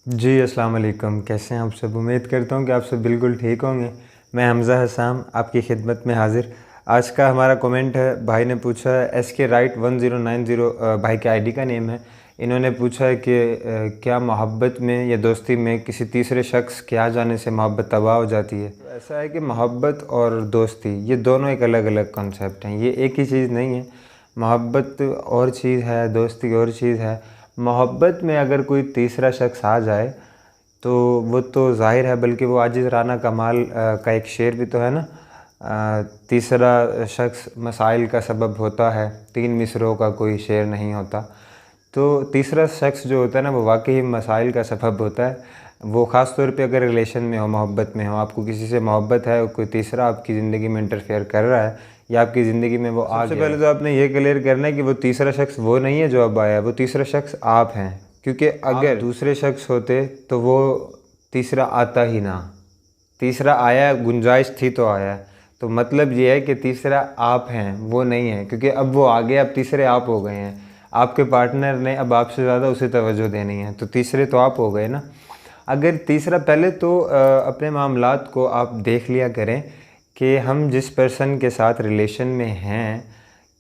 जी अस्सलाम वालेकुम। कैसे हैं आप सब? उम्मीद करता हूँ कि आप सब बिल्कुल ठीक होंगे। मैं हमज़ा हसाम आपकी खिदमत में हाज़िर। आज का हमारा कमेंट है, भाई ने पूछा है, SK राइट 1090 भाई के आईडी का नेम है। इन्होंने पूछा है कि क्या मोहब्बत में या दोस्ती में किसी तीसरे शख्स के आ जाने से मोहब्बत तबाह हो जाती है? तो ऐसा है कि मोहब्बत और दोस्ती ये दोनों एक अलग अलग कॉन्सेप्ट हैं, ये एक ही चीज़ नहीं है। मोहब्बत और चीज़ है, दोस्ती और चीज़ है। मोहब्बत में अगर कोई तीसरा शख्स आ जाए तो वो तो ज़ाहिर है, बल्कि वो आजिज़ राना कमाल का एक शेर भी तो है ना, तीसरा शख्स मसाइल का सबब होता है, 3 मिसरों का कोई शेर नहीं होता। तो तीसरा शख्स जो होता है ना, वो वाकई मसाइल का सबब होता है। वो ख़ास तौर पे अगर रिलेशन में हो, मोहब्बत में हो, आपको किसी से मोहब्बत है और कोई तीसरा आपकी ज़िंदगी में इंटरफेयर कर रहा है या आपकी ज़िंदगी में वो आ गया। सबसे पहले तो आपने ये क्लियर करना है कि वो तीसरा शख्स वो नहीं है जो अब आया है, वो तीसरा शख्स आप हैं। क्योंकि अगर दूसरे शख्स होते तो वो तीसरा आता ही ना। तीसरा आया, गुंजाइश थी तो आया। तो मतलब ये है कि तीसरा आप हैं, वो नहीं है, क्योंकि अब वो आ गया, अब तीसरे आप हो गए हैं। आपके पार्टनर ने अब आपसे ज़्यादा उसे तवज्जो देनी है, तो तीसरे तो आप हो गए ना। अगर तीसरा, पहले तो अपने मामलात को आप देख लिया करें कि हम जिस पर्सन के साथ रिलेशन में हैं,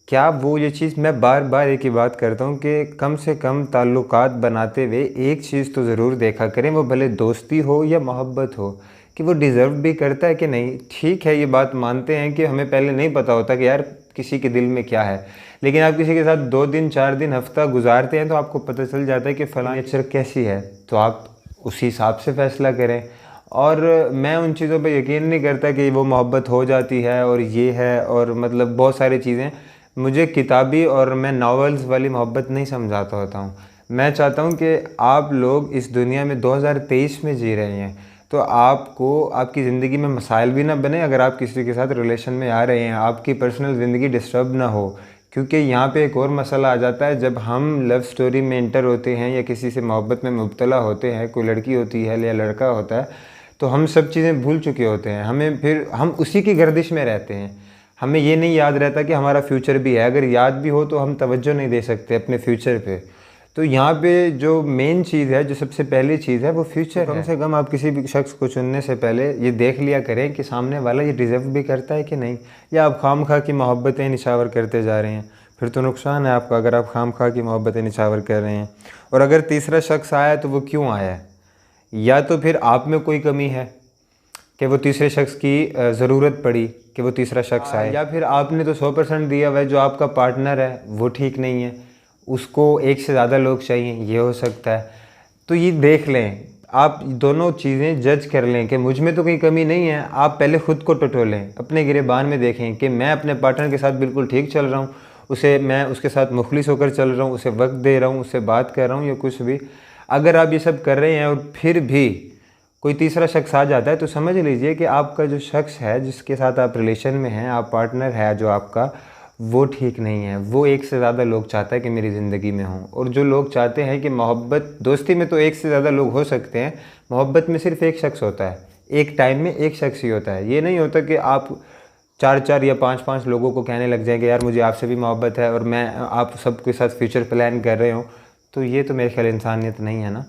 क्या वो ये चीज़, मैं बार बार एक ही बात करता हूँ कि कम से कम ताल्लुकात बनाते हुए एक चीज़ तो ज़रूर देखा करें, वो भले दोस्ती हो या मोहब्बत हो, कि वो डिज़र्व भी करता है कि नहीं। ठीक है, ये बात मानते हैं कि हमें पहले नहीं पता होता कि यार किसी के दिल में क्या है, लेकिन आप किसी के साथ 2 दिन 4 दिन हफ्ता गुजारते हैं तो आपको पता चल जाता है कि फ़लाँ नेचर कैसी है, तो आप उसी हिसाब से फ़ैसला करें। और मैं उन चीज़ों पे यकीन नहीं करता कि वो मोहब्बत हो जाती है और ये है, और मतलब बहुत सारी चीज़ें, मुझे किताबी और मैं नॉवेल्स वाली मोहब्बत नहीं समझाता होता हूँ। मैं चाहता हूँ कि आप लोग इस दुनिया में 2023 में जी रहे हैं, तो आपको आपकी ज़िंदगी में मसाइल भी ना बने अगर आप किसी के साथ रिलेशन में आ रहे हैं, आपकी पर्सनल ज़िंदगी डिस्टर्ब ना हो। क्योंकि यहाँ पे एक और मसला आ जाता है, जब हम लव स्टोरी में इंटर होते हैं या किसी से मोहब्बत में मुब्तला होते हैं, कोई लड़की होती है या लड़का होता है, तो हम सब चीज़ें भूल चुके होते हैं। हमें फिर हम उसी की गर्दिश में रहते हैं, हमें ये नहीं याद रहता कि हमारा फ्यूचर भी है। अगर याद भी हो तो हम तवज्जो नहीं दे सकते अपने फ्यूचर पे। तो यहाँ पे जो मेन चीज़ है, जो सबसे पहली चीज़ है, वो फ्यूचर है। कम से कम आप किसी भी शख्स को चुनने से पहले ये देख लिया करें कि सामने वाला ये डिज़र्व भी करता है कि नहीं, या आप खामखा की मोहब्बतें निछावर करते जा रहे हैं। फिर तो नुकसान है आपका, अगर आप खामखा की मोहब्बतें निछावर कर रहे हैं। और अगर तीसरा शख्स आया तो वो क्यों आया है? या तो फिर आप में कोई कमी है कि वो तीसरे शख्स की ज़रूरत पड़ी कि वो तीसरा शख्स आए, या फिर आपने तो 100% दिया हुआ है, जो आपका पार्टनर है वो ठीक नहीं है, उसको एक से ज़्यादा लोग चाहिए, ये हो सकता है। तो ये देख लें, आप दोनों चीज़ें जज कर लें कि मुझ में तो कोई कमी नहीं है। आप पहले ख़ुद को टटोलें, अपने गिरेबान में देखें कि मैं अपने पार्टनर के साथ बिल्कुल ठीक चल रहा हूँ, उसे मैं उसके साथ मुखलिस होकर चल रहा हूँ, उसे वक्त दे रहा हूँ, उससे बात कर रहा हूँ या कुछ भी। अगर आप ये सब कर रहे हैं और फिर भी कोई तीसरा शख्स आ जाता है, तो समझ लीजिए कि आपका जो शख्स है, जिसके साथ आप रिलेशन में हैं, आप पार्टनर है जो आपका, वो ठीक नहीं है। वो एक से ज़्यादा लोग चाहता है कि मेरी ज़िंदगी में हों। और जो लोग चाहते हैं कि मोहब्बत, दोस्ती में तो एक से ज़्यादा लोग हो सकते हैं, मोहब्बत में सिर्फ एक शख्स होता है, एक टाइम में एक शख्स ही होता है। ये नहीं होता कि आप 4-4 या 5-5 लोगों को कहने लग जाएंगे यार मुझे आपसे भी मोहब्बत है, और मैं आप सबके साथ फ्यूचर प्लान कर रहे हो। तो ये तो मेरे ख्याल इंसानियत नहीं है ना।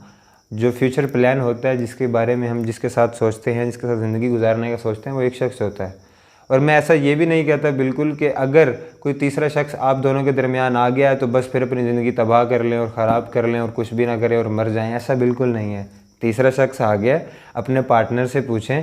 जो फ्यूचर प्लान होता है, जिसके बारे में हम जिसके साथ सोचते हैं, जिसके साथ ज़िंदगी गुजारने का सोचते हैं, वो एक शख्स होता है। और मैं ऐसा ये भी नहीं कहता बिल्कुल कि अगर कोई तीसरा शख्स आप दोनों के दरमियान आ गया है तो बस फिर अपनी ज़िंदगी तबाह कर लें और ख़राब कर लें और कुछ भी ना करें और मर जाएं, ऐसा बिल्कुल नहीं है। तीसरा शख्स आ गया, अपने पार्टनर से पूछें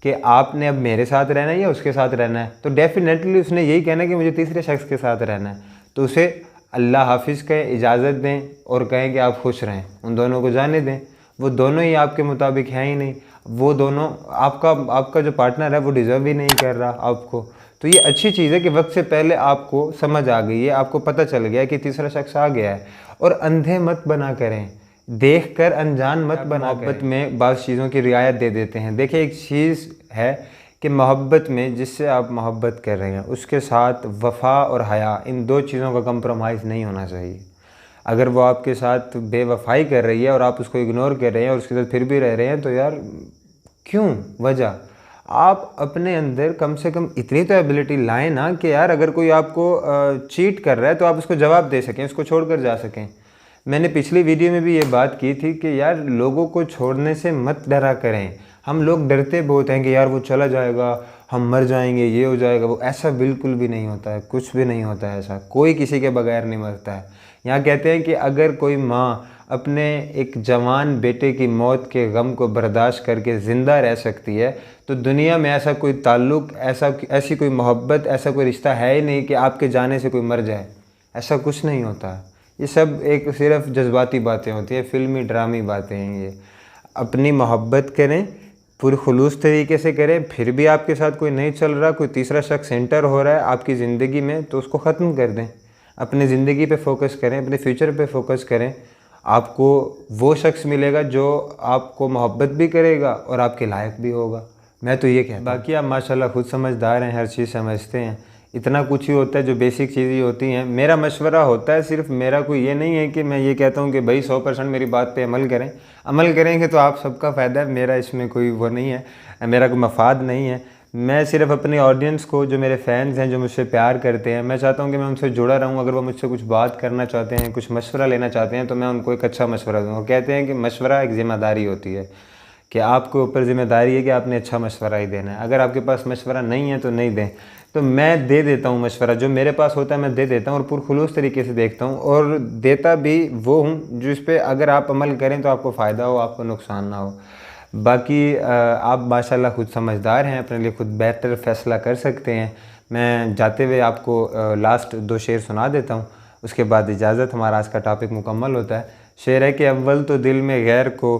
कि आपने अब मेरे साथ रहना है या उसके साथ रहना है, तो डेफिनेटली उसने यही कहना है कि मुझे तीसरे शख्स के साथ रहना है। तो उसे अल्लाह हाफिज़ कहें, इजाज़त दें और कहें कि आप खुश रहें, उन दोनों को जाने दें। वो दोनों ही आपके मुताबिक हैं ही नहीं, वो दोनों, आपका जो पार्टनर है वो डिज़र्व ही नहीं कर रहा आपको। तो ये अच्छी चीज़ है कि वक्त से पहले आपको समझ आ गई है, आपको पता चल गया कि तीसरा शख्स आ गया है। और अंधे मत बना करें, देख कर अनजान मत बना करें। मोहब्बत में बाज़ चीज़ों की रियायत दे देते हैं। देखिए, एक चीज़ है कि मोहब्बत में जिससे आप मोहब्बत कर रहे हैं उसके साथ वफ़ा और हया, इन 2 चीज़ों का कंप्रोमाइज़ नहीं होना चाहिए। अगर वो आपके साथ बेवफाई कर रही है और आप उसको इग्नोर कर रहे हैं और उसके साथ फिर भी रह रहे हैं, तो यार क्यों? वजह आप अपने अंदर कम से कम इतनी तो एबिलिटी लाएं ना कि यार अगर कोई आपको चीट कर रहा है तो आप उसको जवाब दे सकें, उसको छोड़ कर जा सकें। मैंने पिछली वीडियो में भी ये बात की थी कि यार लोगों को छोड़ने से मत डरा करें। हम लोग डरते बहुत हैं कि यार वो चला जाएगा, हम मर जाएंगे, ये हो जाएगा वो। ऐसा बिल्कुल भी नहीं होता है, कुछ भी नहीं होता है ऐसा। कोई किसी के बगैर नहीं मरता है। यहाँ कहते हैं कि अगर कोई माँ अपने एक जवान बेटे की मौत के गम को बर्दाश्त करके ज़िंदा रह सकती है, तो दुनिया में ऐसा कोई ताल्लुक़, ऐसी कोई मोहब्बत, ऐसा कोई रिश्ता है ही नहीं कि आपके जाने से कोई मर जाए। ऐसा कुछ नहीं होता। ये सब एक सिर्फ जज्बाती बातें होती हैं, फ़िल्मी ड्रामी बातें हैं ये। अपनी मोहब्बत करें, पुरखुलूस तरीके से करें। फिर भी आपके साथ कोई नहीं चल रहा, कोई तीसरा शख्स एंटर हो रहा है आपकी ज़िंदगी में, तो उसको ख़त्म कर दें। अपनी ज़िंदगी पे फोकस करें, अपने फ्यूचर पे फोकस करें। आपको वो शख्स मिलेगा जो आपको मोहब्बत भी करेगा और आपके लायक भी होगा। मैं तो ये कहता हूँ। बाकी आप माशाल्लाह खुद समझदार हैं, हर चीज़ समझते हैं। इतना कुछ ही होता है जो बेसिक चीज़ें होती हैं। मेरा मशवरा होता है सिर्फ, मेरा कोई ये नहीं है कि मैं ये कहता हूँ कि भाई 100% मेरी बात पे अमल करें। अमल करेंगे तो आप सबका फ़ायदा है, मेरा इसमें कोई वो नहीं है, मेरा कोई मफाद नहीं है। मैं सिर्फ अपनी ऑडियंस को, जो मेरे फ़ैन्स हैं, जो मुझसे प्यार करते हैं, मैं चाहता हूँ कि मैं उनसे जुड़ा रहूँ। अगर वो मुझसे कुछ बात करना चाहते हैं, कुछ मशवरा लेना चाहते हैं, तो मैं उनको एक अच्छा मशवरा दूँ। वो कहते हैं कि मशवरा एक ज़िम्मेदारी होती है, कि आपके ऊपर ज़िम्मेदारी है कि आपने अच्छा मशवरा ही देना है। अगर आपके पास मशवरा नहीं है तो नहीं दें। तो मैं दे देता हूँ मशवरा, जो मेरे पास होता है मैं दे देता हूँ, और पुरखुलूस तरीके से देखता हूँ, और देता भी वो हूँ जिस पे अगर आप अमल करें तो आपको फ़ायदा हो, आपको नुकसान ना हो। बाकी आप माशाल्लाह खुद समझदार हैं, अपने लिए खुद बेहतर फ़ैसला कर सकते हैं। मैं जाते हुए आपको लास्ट 2 शेर सुना देता हूँ, उसके बाद इजाज़त, हमारा आज का टॉपिक मुकम्मल होता है। शेर है कि अव्वल तो दिल में गैर को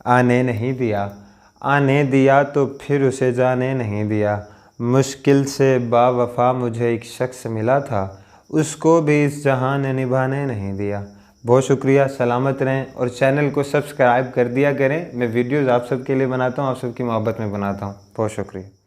आने नहीं दिया, आने दिया तो फिर उसे जाने नहीं दिया। मुश्किल से बावफ़ा मुझे एक शख्स मिला था, उसको भी इस जहां ने निभाने नहीं दिया। बहुत शुक्रिया, सलामत रहें, और चैनल को सब्सक्राइब कर दिया करें। मैं वीडियोज़ आप सबके लिए बनाता हूँ, आप सबकी मोहब्बत में बनाता हूँ। बहुत शुक्रिया।